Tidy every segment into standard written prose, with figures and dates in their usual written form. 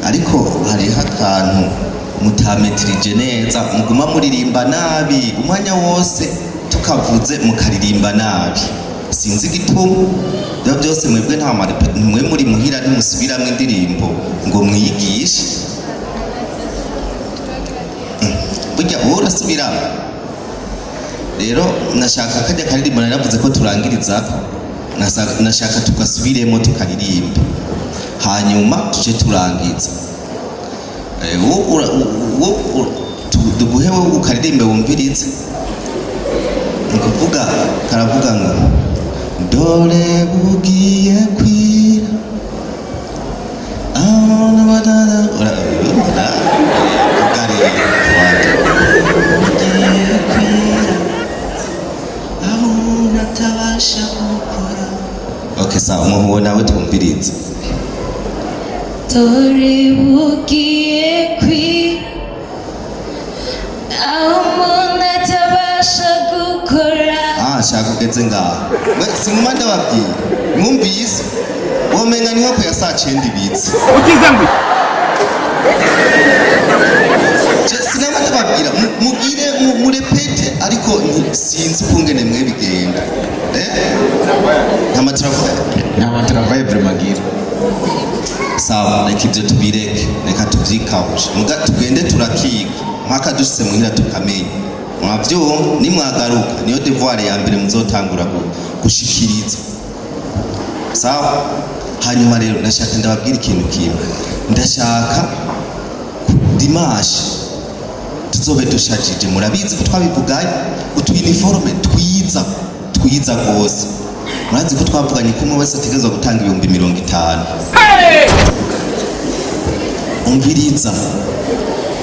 ariko hariho akantu mutametirije neza muguma muririmba nabi umwanya wose tukavuze mukaririmba nabi sinzi igituma byo byose mwebwe nta mwe muri muhira ntimusubiramwe indirimbo ngo mwiyigishe burya urasubiramo rero nashaka kajya karirimbo naravuze ko turangiriza nashaka tugasubiremo tukaririmba hanyuma tuje turangiza duguhewe ukaririmbe wumvirize nkuvuga karavuga ngo dore bugiye kwira abana badada urabona kugari bugiye kwira aho natabasha gukora. Okay, sawa umuhuwe nawe twumvirize. Dore bugiye kwira aho natabasha gukora. Shaka ugeze ngaho sinuma ndababwiye mwumvise womenga niho ko saa 9 ibitse ukiza ngwi sinama ndababwira mugire murepete ariko sinzi kungene mwe bigenda nta matravaye vraiment sawa reka ibyo tubireke reka tubyikawuje muga tugende turakiga mpaka dushitse muhira tukamenya mwavyo nimwagaruka niyo devoir ya mbere muzotangura gushikiriza sawa. Hanyuma rero ndashaka ndababwira ikintu kimwe ndashaka dimanche tuzobe dushajije murabizi ko twabivuganye utu uniforme twiza gose murazi ko twavuganye ko umwe wese ategezwa gutanga 50,000 umviriza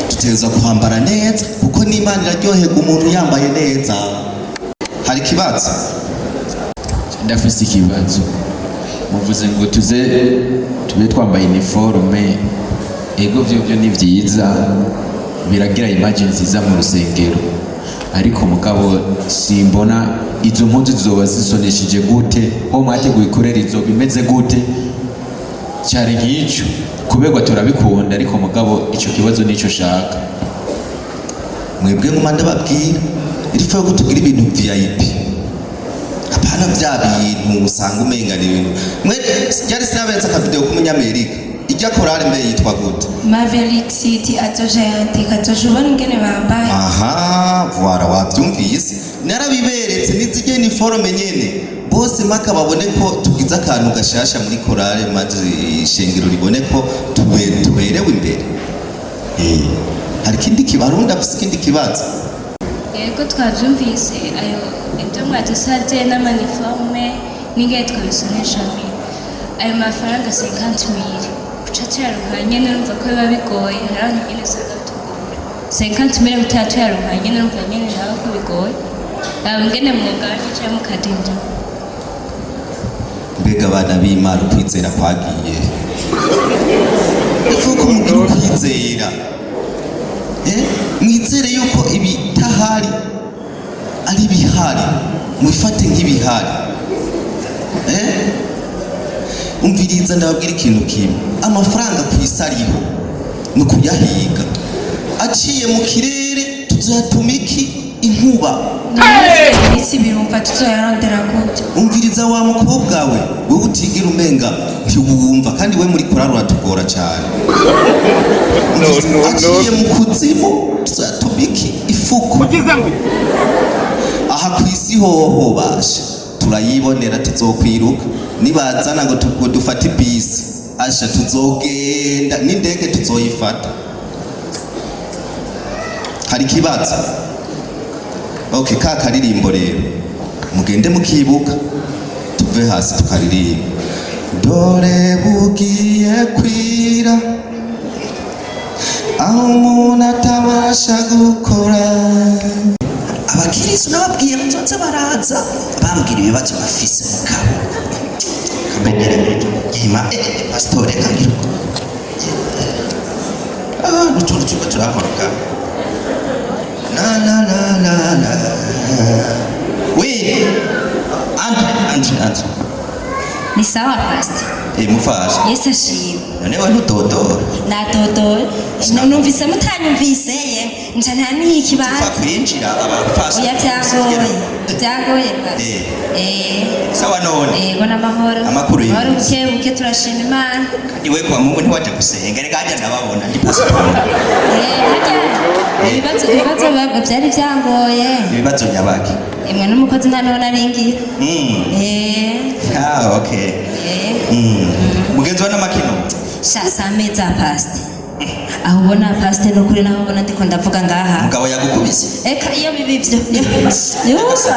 tuteza kuhambara neza kuko n'Imana iraryohega umuntu yambaye neza. Hari kibazo ndafise ikibazo muvuze ngo tube twambaye uniforme ego byo ni vyiza biragira image nziza mu rusengero ariko mugabo simbona izo mpunzi zizoba zisonesheje gute ho mwateguye ikorera izo bimeze gute cyari nk'icyo kubegwa turabikunda ariko mugabo ico kibazo nico shaka mwebwe ngumanda babwira irifa yo kutugira ibintu VIP apana bya bintu usanga umenga ni ibintu mwe cyari sinabenza ka video ku munyamerika ijya korale mbe yitwa gute Maverick City atoje katojubona ngene bambaye aha voilà wabyumvise narabiberetse nizige ni forume nyene bose maka babone ko tugize akantu gashasha muri korale maze ishengero ribone ko tuberewe imbere hari kindi kibarunda afise kindi kibazo yego twavyumvise ayo ibyo mwatusavye n'amaniforme n'ingahe twabisonesha ayo mafaranga 50,000 kuca tuyaronka nyene numva ko biba bigoye haraho nyene usanga bitugora 50,000 kuca tuyaronka nyene numva nyene naho ko bigoye ngene mwuganje cyangwa mukadinda mbega abana b'Imana kwizera kwagiye ivuko mugira kwizera mwizere yuko ibitahari ari bihari mwifate nk'ibihari umviriza ndababwira ikintu kimwe amafaranga ku isi ariho ni ukuyahiga aciye mu kirere tuzatuma iki inkuba isi birumva tuzoyarondera gute umviriza wa mukobwa we wowe utigera umenga ntiwumva kandi we muri korari uratugora cyane aciye mu kuzimu tuzatuma iki ifuko aha ku isi hoho basha turayibonera tuzokwiruka nibazana ngo dufate bisi asha tuzogenda n'indege tuzoyifata. Hari kibazo okay ka karirimbo rero mugende mukibuka tuve hasi tukaririmba dore bugiye kwira aho umuntu atabasha gukora. Abakirisu nababwiye nzonze baraza bambwira ibibazo bafise mukabo kamenyere yima pastore kangira n'utuntu tuba turakoroka la we Andre Ni sawa pastor. Mufasha. Yesu ashimwe. None we ntudodora. Nadodora. Numvise mutanyumvise ye. Nca nta n'ikibanza. Upfa kwinjira abafasha. Oya byangoye. Byangoye pastor. Sawa none. Yego n'amahoro. Amakuru y'Imana. Amahoro buke turashima Imana. Kandi we kwa Mungu ntiwaje gusenga reka hajya ndababona ndi pastor. Ibibazo byari byangoye. Ibibazo nyabaki. Imwe n'umukozi ntanona aringira. Okay. Mugenzi wa n'amakino. Shasa meza pastor. Aho ubona pastor no kuri naho ubona ndiko ndavuga ngaha. Mugabo yagukubise. Eka iyo bibivyo. Yusa.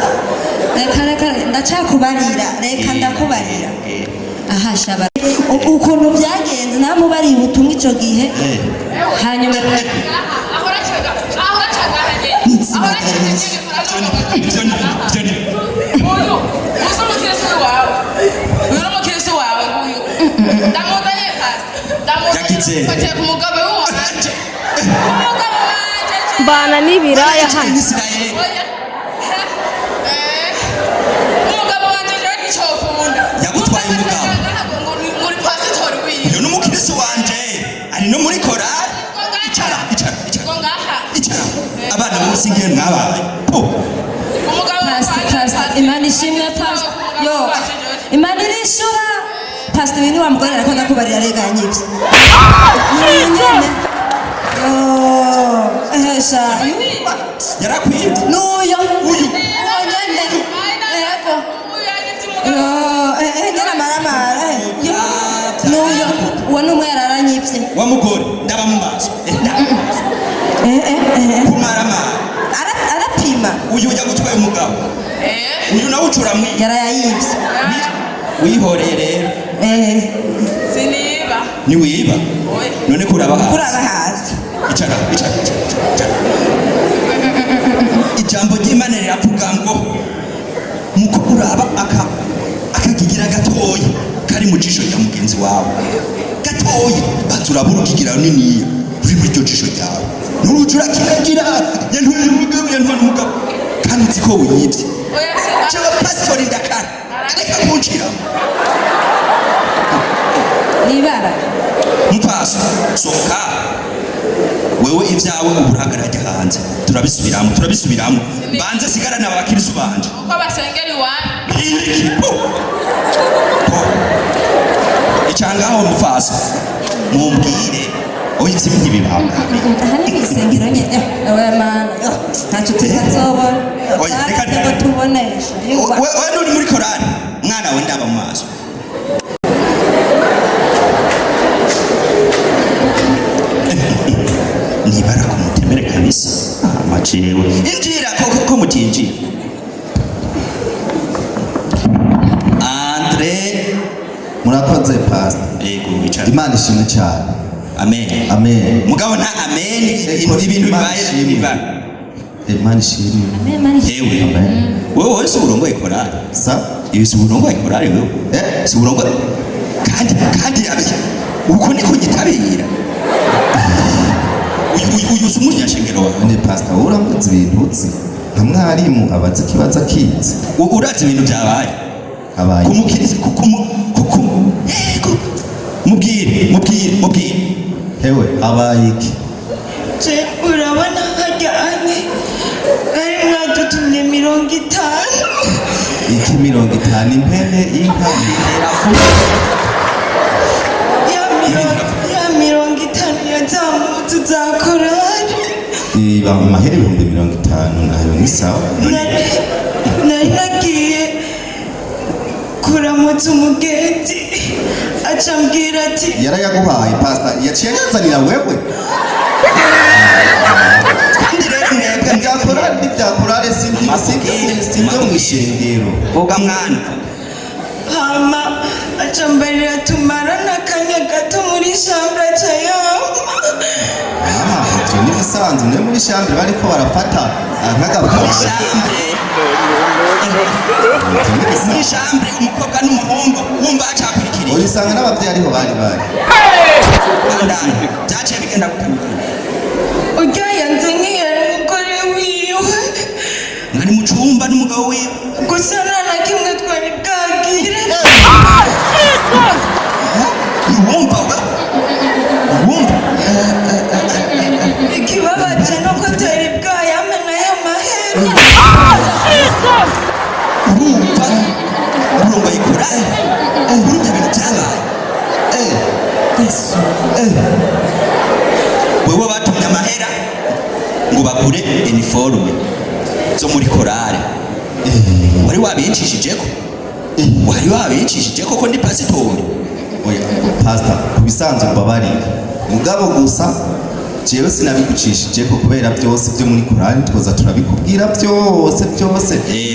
Reka ndacakubarira. Reka ndakubarira. Aha shaba. Ukuntu byagenze namubariye ubutumwa ico gihe. Hanyuma bana n'ibiraya hano yagutwaye umugabo uyu n'umukirisi wanje ari no muri korali icara abana bamusingiye mwabaye pastor Imana ishimwe pastor yo Imana irishura pastor wini wa mugore ariko ndakubarira rega nyibye nyine ehesha yarakwibye nuyo uyu nyene yego ngena maramara nuyo uwo numwe yararanyibye wa mugore ndaba mu maso kumaramara arapima uyu yagutwaye umugabo uyu nawe ucura mwi yarayibye wihoreye rero siniba ni wiba none kuraba hasi icara ijambo ry'Imana riravuga ngo muko uraba akagigira gatoyi kari mu jisho rya mugenzi wawe gatoyi baturabura ukigira niniya uri muri ryo jisho ryawe n'urujura kiragira yantwaye umugabo kandi uzi ko wiyibye jewe pastor ndakara reka kuncira nibara mupaso sohoka wewe ivyawe uburagaraje hanze turabisubiramo banze sigarana abakirisu banje uko basengera iwanyu icyangaho mufaso mumbwire oya ivyo ntibibanga hari bisengero nyene ewe mana ntacyo tuzobona oya reka tubonesha wewe nuri muri korali mwana we ndaba mu maso nibara kumutemere kabisa amacewe injira ko mutinjira Andre murakoze pastor yego wicara Imana ishimwe cyane amen mugabo nta amen ibintu bibaye Imana ishimwe yewe wewe wese urongoye korali sa ibi si urongoye korali wewe si urongoye kandi abeshya uko niko gitabira uyu sumunya shengero wawe ni pastor uramutse ibintu uzi nka mwarimu abaza kibaza kizi urazi ibintu byabaye abaye kumukiriza mubwire hewe abaye iki urabona hajyanye ari mwadutumye 50 iki 50 impene inka ya 50 yazamutse uzakorari amahera 50 nayo ni sawa nari nagiye kuramutsa umugenzi acambwira ati yarayaguhaye pastor yaciye yazanira wewe kandi rero mwebwe byakorare sinzo mwishengero boga mwana hama acambarira tumarana akanya gato muri shambra cayaho ivyo ni bisanzwe ne muri shambure bariko barafata muri shambure umukobwa n'umuhungu wumva acakurikiriye uyisanga n'abavyeyi ariho bari byaciye bigenda gutandukana urya yanze nk'iyari umugore wiwe mwari mu cumba n'umugabo wiwe gusa nta na kimwe twari bwagire urumva ibintu byabaye wewe batumye amahera ngo bagure uniforme zo muri korale wari wabicishijeko ko ndi pasitori oya pastor kubisanzwe babarira mugabo gusa jewe sinabigucishijeko kubera byose byo muri korali twoza turabikubwira byose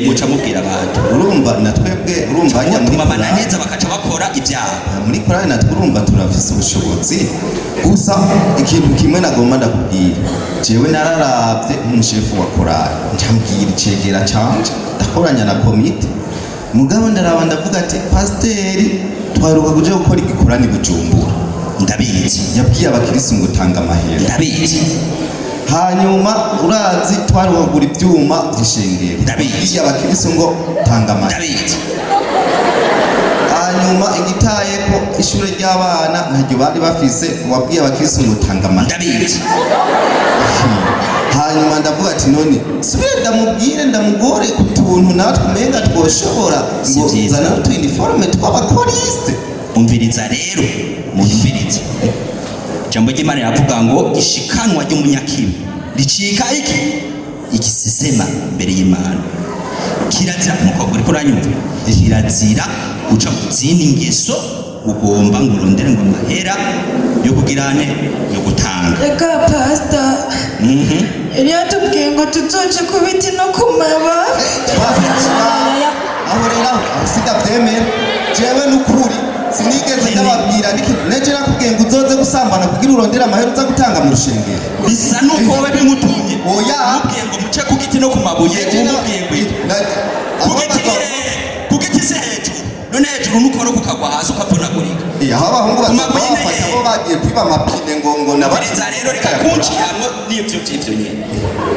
muca mubwira abantu urumva natwebwe urumva nya muri bamananiza bakaca bakora ibyaha muri korali natwe urumva turafise ubushobozi gusa ikintu kimwe nagomba ndakubwira jewe nararavye umushefu wa korali njambwira icegera canje ndakoranya na komite mugabo ndaraba ndavuga ati pasiteri twaruka kuja gukora igikorani Bujumbura ndabizi yabwiye abakirisi ngo tanga amahera ndabizi hanyuma urazi twaruka kugura ibyuma by'ishengero ndabizi abakirisi ngo tanga amahera ndabizi hanyuma igitaye ko ishure ry'abana ntaryo bari bafise wabwiye abakirisi ngo tanga amahera ndabizi hanyuma ndavuga ati none subire ndamubwire ndamugore utuntu natwe umenga twoshobora ngo zana utu uniforme tw'abakoriste umviriza rero munyumvirize jambo ry'Imana yavuga ngo ishikanwa ry'umunyakibi ricika igisesema imbere y'Imana kirazira nkuko uri kuranyumva kirazira guca mu zindi ngeso ugomba ngo urondere ngo amahera yo kugirane yo gutanga reka pastor yari yatubwiye ngo tuzoje ku biti no ku maba aho rero sidabyemera jewe n'ukuri sinigeze ndababwira neje nakubwiye ngo uzoze gusambana kugira urondera amahera uza gutanga mu rushengero bisa nuko wowe bimutumye oya ubwiye ngo muce ku giti no ku mabuye ubwiye ku giti se hejuru none hejuru nukora kukagwa hasi ukavunagurika aho abahungu bafata bo bagiye kwiba amapine ngo nabariza rero reka kunciramwo n'ivyo nyene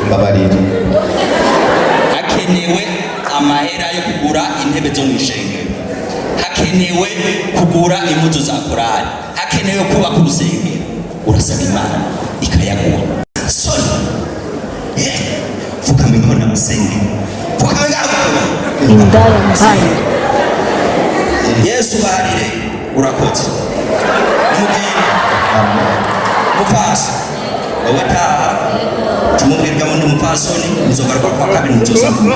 mbabarira hakenewe amahera yo kugura intebe zo mw'ishengero hakenewe kugura impuzu za korali hakenewe kubaka urusengero urasaba Imana ikayaguha soni fukama inkona musenge fukama ngaho indaya mbaya Yesu barire urakoze mupfasi wowe taha tumubwirwa ngo ndi mupfasoni muzogaruka kwa kabiri muzozamana